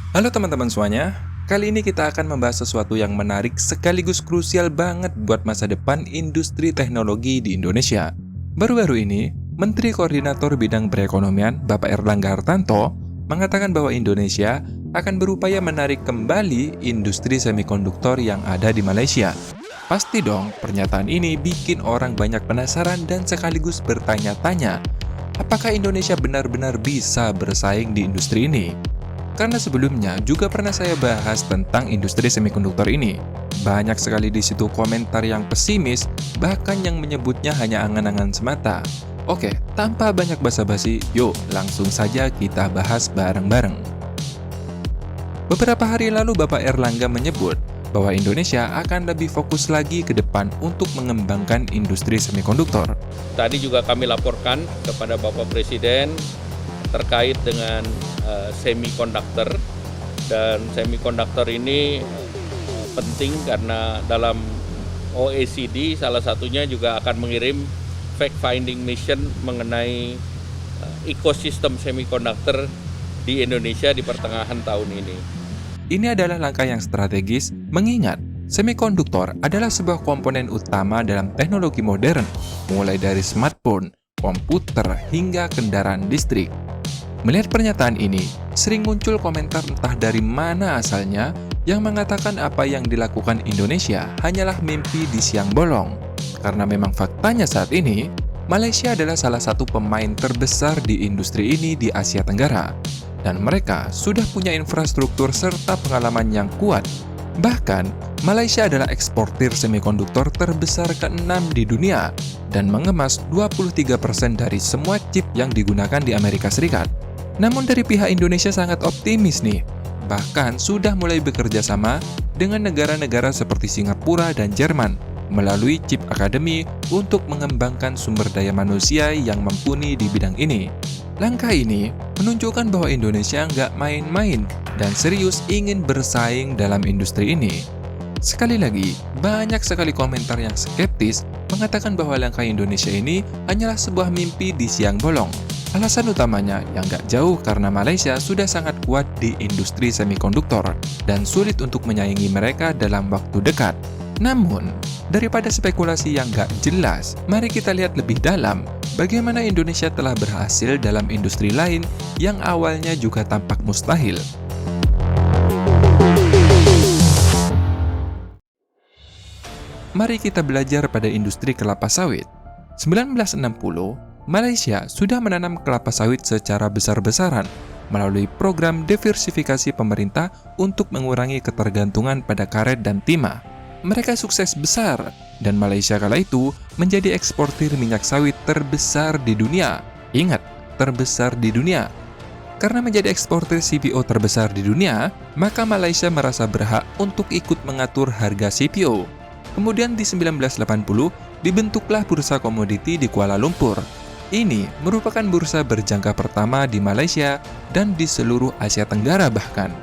Halo teman-teman semuanya, kali ini kita akan membahas sesuatu yang menarik sekaligus krusial banget buat masa depan industri teknologi di Indonesia. Baru-baru ini, Menteri Koordinator Bidang Perekonomian Bapak Erlangga Hartarto mengatakan bahwa Indonesia akan berupaya menarik kembali industri semikonduktor yang ada di Malaysia. Pasti dong, pernyataan ini bikin orang banyak penasaran dan sekaligus bertanya-tanya, apakah Indonesia benar-benar bisa bersaing di industri ini? Karena sebelumnya juga pernah saya bahas tentang industri semikonduktor ini. Banyak sekali di situ komentar yang pesimis, bahkan yang menyebutnya hanya angan-angan semata. Oke, tanpa banyak basa-basi, yuk langsung saja kita bahas bareng-bareng. Beberapa hari lalu Bapak Erlangga menyebut bahwa Indonesia akan lebih fokus lagi ke depan untuk mengembangkan industri semikonduktor. Tadi juga kami laporkan kepada Bapak Presiden terkait dengan semikonduktor, dan semikonduktor ini penting karena dalam OECD salah satunya juga akan mengirim fact finding mission mengenai ekosistem semikonduktor di Indonesia di pertengahan tahun ini. Ini adalah langkah yang strategis mengingat semikonduktor adalah sebuah komponen utama dalam teknologi modern, mulai dari smartphone, komputer, hingga kendaraan listrik. Melihat pernyataan ini, sering muncul komentar entah dari mana asalnya yang mengatakan apa yang dilakukan Indonesia hanyalah mimpi di siang bolong. Karena memang faktanya saat ini, Malaysia adalah salah satu pemain terbesar di industri ini di Asia Tenggara. Dan mereka sudah punya infrastruktur serta pengalaman yang kuat. Bahkan, Malaysia adalah eksportir semikonduktor terbesar ke-6 di dunia dan mengemas 23% dari semua chip yang digunakan di Amerika Serikat. Namun dari pihak Indonesia sangat optimis nih, bahkan sudah mulai bekerja sama dengan negara-negara seperti Singapura dan Jerman melalui Chip Academy untuk mengembangkan sumber daya manusia yang mumpuni di bidang ini. Langkah ini menunjukkan bahwa Indonesia nggak main-main dan serius ingin bersaing dalam industri ini. Sekali lagi, banyak sekali komentar yang skeptis mengatakan bahwa langkah Indonesia ini hanyalah sebuah mimpi di siang bolong. Alasan utamanya yang gak jauh karena Malaysia sudah sangat kuat di industri semikonduktor dan sulit untuk menyaingi mereka dalam waktu dekat. Namun, daripada spekulasi yang gak jelas, mari kita lihat lebih dalam bagaimana Indonesia telah berhasil dalam industri lain yang awalnya juga tampak mustahil. Mari kita belajar pada industri kelapa sawit. 1960, Malaysia sudah menanam kelapa sawit secara besar-besaran melalui program diversifikasi pemerintah untuk mengurangi ketergantungan pada karet dan timah. Mereka sukses besar, dan Malaysia kala itu menjadi eksportir minyak sawit terbesar di dunia. Ingat, terbesar di dunia. Karena menjadi eksportir CPO terbesar di dunia, maka Malaysia merasa berhak untuk ikut mengatur harga CPO. Kemudian di 1980, dibentuklah Bursa Komoditi di Kuala Lumpur. Ini merupakan bursa berjangka pertama di Malaysia dan di seluruh Asia Tenggara bahkan.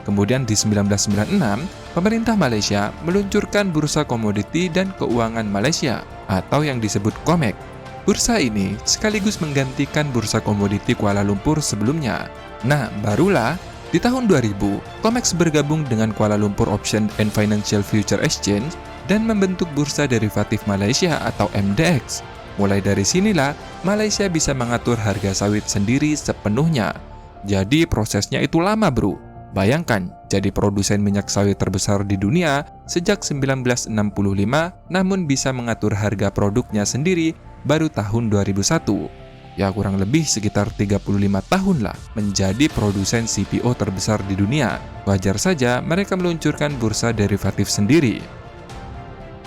Kemudian di 1996, pemerintah Malaysia meluncurkan Bursa Komoditi dan Keuangan Malaysia atau yang disebut KOMEK. Bursa ini sekaligus menggantikan Bursa Komoditi Kuala Lumpur sebelumnya. Nah, barulah di tahun 2000, COMEX bergabung dengan Kuala Lumpur Option and Financial Future Exchange dan membentuk Bursa Derivatif Malaysia atau MDX. Mulai dari sinilah, Malaysia bisa mengatur harga sawit sendiri sepenuhnya. Jadi prosesnya itu lama bro. Bayangkan, jadi produsen minyak sawit terbesar di dunia sejak 1965, namun bisa mengatur harga produknya sendiri baru tahun 2001. Ya kurang lebih sekitar 35 tahun lah menjadi produsen CPO terbesar di dunia. Wajar saja mereka meluncurkan bursa derivatif sendiri.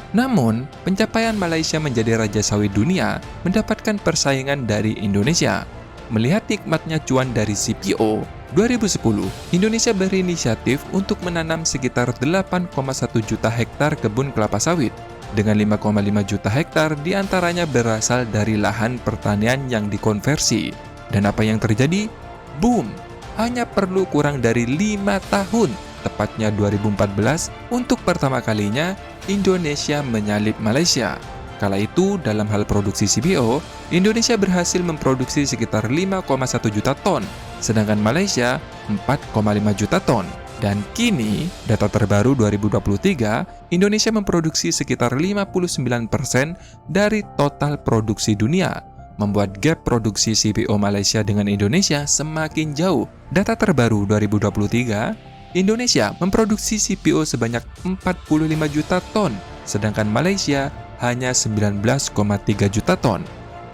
Namun, pencapaian Malaysia menjadi raja sawit dunia mendapatkan persaingan dari Indonesia. Melihat nikmatnya cuan dari CPO, 2010, Indonesia berinisiatif untuk menanam sekitar 8,1 juta hektar kebun kelapa sawit, dengan 5,5 juta hektar diantaranya berasal dari lahan pertanian yang dikonversi. Dan apa yang terjadi? Boom! Hanya perlu kurang dari 5 tahun, tepatnya 2014, untuk pertama kalinya Indonesia menyalip Malaysia. Kala itu, dalam hal produksi CPO, Indonesia berhasil memproduksi sekitar 5,1 juta ton, sedangkan Malaysia 4,5 juta ton. Dan kini, data terbaru 2023, Indonesia memproduksi sekitar 59% dari total produksi dunia, membuat gap produksi CPO Malaysia dengan Indonesia semakin jauh. Data terbaru 2023, Indonesia memproduksi CPO sebanyak 45 juta ton, sedangkan Malaysia hanya 19,3 juta ton.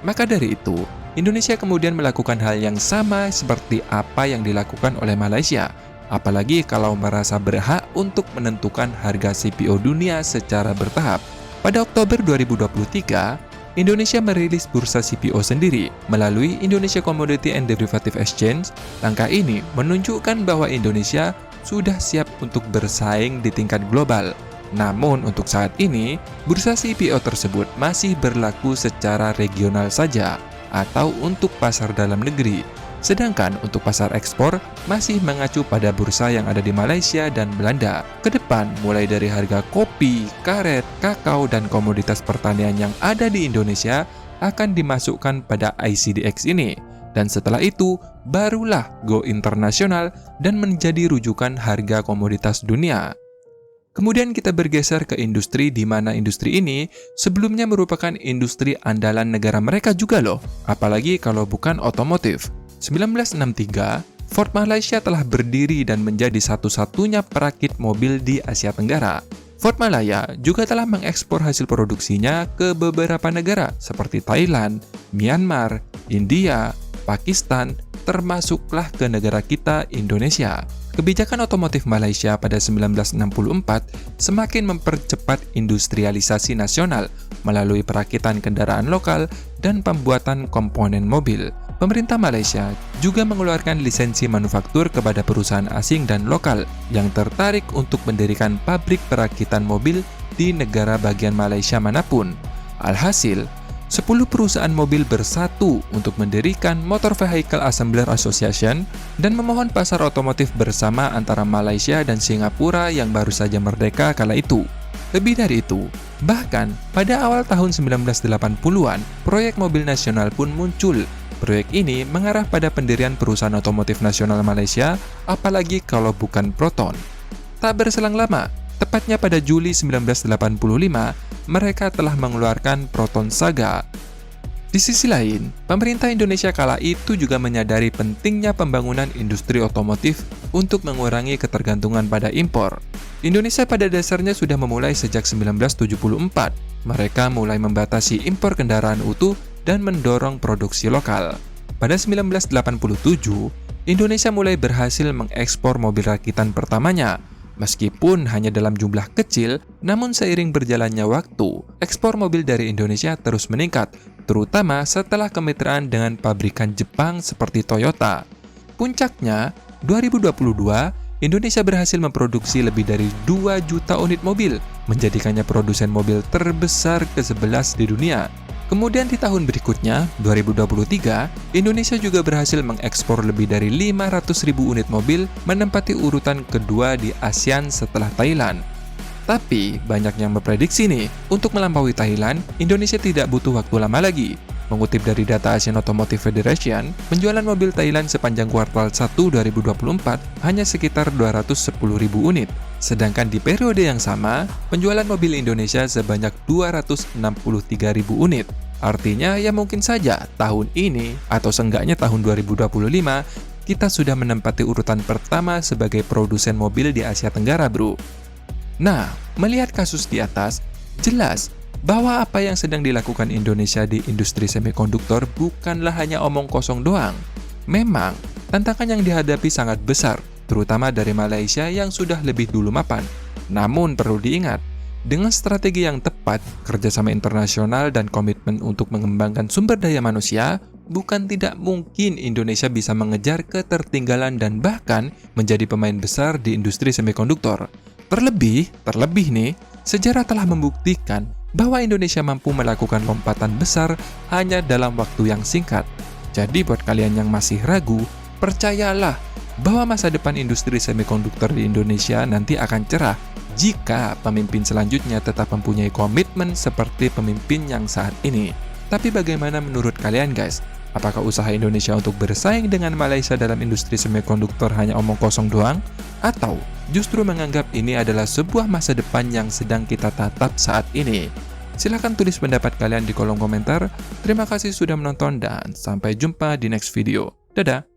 Maka dari itu, Indonesia kemudian melakukan hal yang sama seperti apa yang dilakukan oleh Malaysia, apalagi kalau merasa berhak untuk menentukan harga CPO dunia secara bertahap. Pada Oktober 2023, Indonesia merilis bursa CPO sendiri melalui Indonesia Commodity and Derivative Exchange. Langkah ini menunjukkan bahwa Indonesia sudah siap untuk bersaing di tingkat global. Namun untuk saat ini, bursa CPO tersebut masih berlaku secara regional saja atau untuk pasar dalam negeri. Sedangkan untuk pasar ekspor masih mengacu pada bursa yang ada di Malaysia dan Belanda. Kedepan, mulai dari harga kopi, karet, kakao, dan komoditas pertanian yang ada di Indonesia akan dimasukkan pada ICDX ini. Dan setelah itu, barulah go internasional dan menjadi rujukan harga komoditas dunia. Kemudian kita bergeser ke industri di mana industri ini sebelumnya merupakan industri andalan negara mereka juga loh, apalagi kalau bukan otomotif. 1963, Ford Malaysia telah berdiri dan menjadi satu-satunya perakit mobil di Asia Tenggara. Ford Malaya juga telah mengekspor hasil produksinya ke beberapa negara seperti Thailand, Myanmar, India, Pakistan, termasuklah ke negara kita, Indonesia. Kebijakan otomotif Malaysia pada 1964 semakin mempercepat industrialisasi nasional melalui perakitan kendaraan lokal dan pembuatan komponen mobil. Pemerintah Malaysia juga mengeluarkan lisensi manufaktur kepada perusahaan asing dan lokal yang tertarik untuk mendirikan pabrik perakitan mobil di negara bagian Malaysia manapun. Alhasil, 10 perusahaan mobil bersatu untuk mendirikan Motor Vehicle Assembler Association dan memohon pasar otomotif bersama antara Malaysia dan Singapura yang baru saja merdeka kala itu. Lebih dari itu, bahkan pada awal tahun 1980-an, proyek mobil nasional pun muncul. Proyek ini mengarah pada pendirian perusahaan otomotif nasional Malaysia, apalagi kalau bukan Proton. Tak berselang lama, tepatnya pada Juli 1985, mereka telah mengeluarkan Proton Saga. Di sisi lain, pemerintah Indonesia kala itu juga menyadari pentingnya pembangunan industri otomotif untuk mengurangi ketergantungan pada impor. Indonesia pada dasarnya sudah memulai sejak 1974. Mereka mulai membatasi impor kendaraan utuh dan mendorong produksi lokal. Pada 1987, Indonesia mulai berhasil mengekspor mobil rakitan pertamanya. Meskipun hanya dalam jumlah kecil, namun seiring berjalannya waktu, ekspor mobil dari Indonesia terus meningkat, terutama setelah kemitraan dengan pabrikan Jepang seperti Toyota. Puncaknya, 2022, Indonesia berhasil memproduksi lebih dari 2 juta unit mobil, menjadikannya produsen mobil terbesar ke-11 di dunia. Kemudian di tahun berikutnya, 2023, Indonesia juga berhasil mengekspor lebih dari 500.000 unit mobil, menempati urutan kedua di ASEAN setelah Thailand. Tapi, banyak yang memprediksi nih, untuk melampaui Thailand, Indonesia tidak butuh waktu lama lagi. Mengutip dari data Asian Automotive Federation, penjualan mobil Thailand sepanjang kuartal 1 2024 hanya sekitar 210.000 unit. Sedangkan di periode yang sama, penjualan mobil Indonesia sebanyak 263.000 unit. Artinya ya mungkin saja tahun ini atau seenggaknya tahun 2025 kita sudah menempati urutan pertama sebagai produsen mobil di Asia Tenggara, bro. Nah, melihat kasus di atas, jelas bahwa apa yang sedang dilakukan Indonesia di industri semikonduktor bukanlah hanya omong kosong doang. Memang, tantangan yang dihadapi sangat besar, terutama dari Malaysia yang sudah lebih dulu mapan. Namun perlu diingat, dengan strategi yang tepat, kerjasama internasional dan komitmen untuk mengembangkan sumber daya manusia, bukan tidak mungkin Indonesia bisa mengejar ketertinggalan dan bahkan menjadi pemain besar di industri semikonduktor. Terlebih nih, sejarah telah membuktikan bahwa Indonesia mampu melakukan lompatan besar hanya dalam waktu yang singkat. Jadi buat kalian yang masih ragu, percayalah bahwa masa depan industri semikonduktor di Indonesia nanti akan cerah jika pemimpin selanjutnya tetap mempunyai komitmen seperti pemimpin yang saat ini. Tapi bagaimana menurut kalian guys? Apakah usaha Indonesia untuk bersaing dengan Malaysia dalam industri semikonduktor hanya omong kosong doang? Atau justru menganggap ini adalah sebuah masa depan yang sedang kita tatap saat ini? Silahkan tulis pendapat kalian di kolom komentar. Terima kasih sudah menonton dan sampai jumpa di next video. Dadah!